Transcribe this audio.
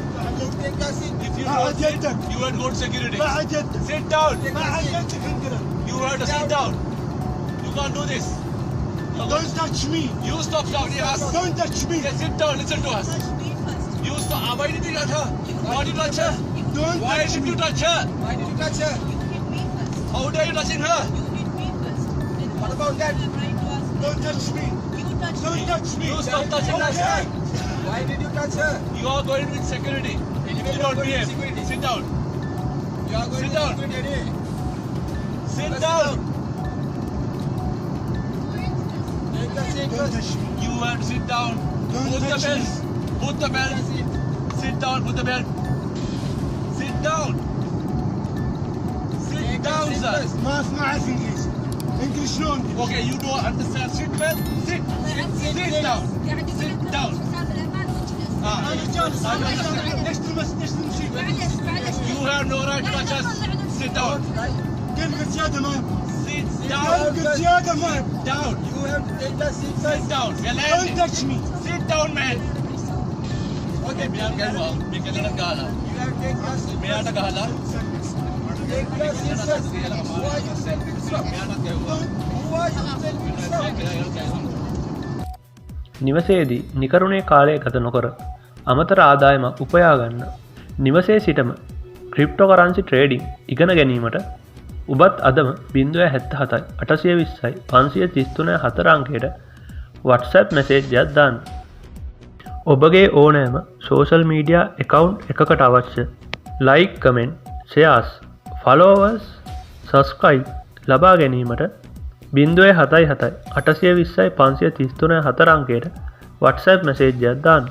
If you don't sit, you will go to security. Sit down. You have to sit down. You can't do this. Don't touch me. You stop shouting at us. Don't touch me. Just sit down. Listen to us. You stop. Why did you touch her? Why did you touch her? Don't Why touch did me. you touch her? Why did you touch her? How dare you touching her? What about that? Don't touch me. Don't touch me. You stop touching us. Okay. Why did you touch her? You are going with security. If you don't behave, sit down. You are going Sit to down. security. Sit down. Take the seat Don't first. touch me. You have to sit down. Don't Put the touch belt. Put the belt. Sit down. Put the belt. Sit down. Sit Take the down, seat sir. first. ما أعرف إنجليزي. إنجليش no English. Okay, you don't understand. Sit well. Sit. Sit down. Sit down. أنا جالس. I understand. ليش تمشي؟ You have no right to touch us. Sit down. قلقة زيادة ما. Sit down. قلقة زيادة ما. Down. You have to take the seat Sit first. down. We are Don't landing. touch me. Sit down, man. Okay, me aata gahala. Me kelana gahala. You have to take the seat Me aata gahala. Take the seat first. Who are you selling stuff? Me aata gahala. Who are you selling stuff? නිවසේදී නිකරුණේ කාලය ගත නොකර අමතර ආදායමක් උපයාගන්න නිවසේ සිටම crypto කරන්සි trading ඉගෙන ගැනීමට උබත් අදම 077 820 533 4 අංකයට WhatsApp මැසේජ්යක් දාන්න. ඔබගේ ඕනෑම සෝෂල් මීඩියා account එකකට අවශ්‍ය like, comment, shares, followers, subscribe ලබා ගැනීමට 077 820 533 4 අංකයට WhatsApp මැසේජ්යක් දාන්න.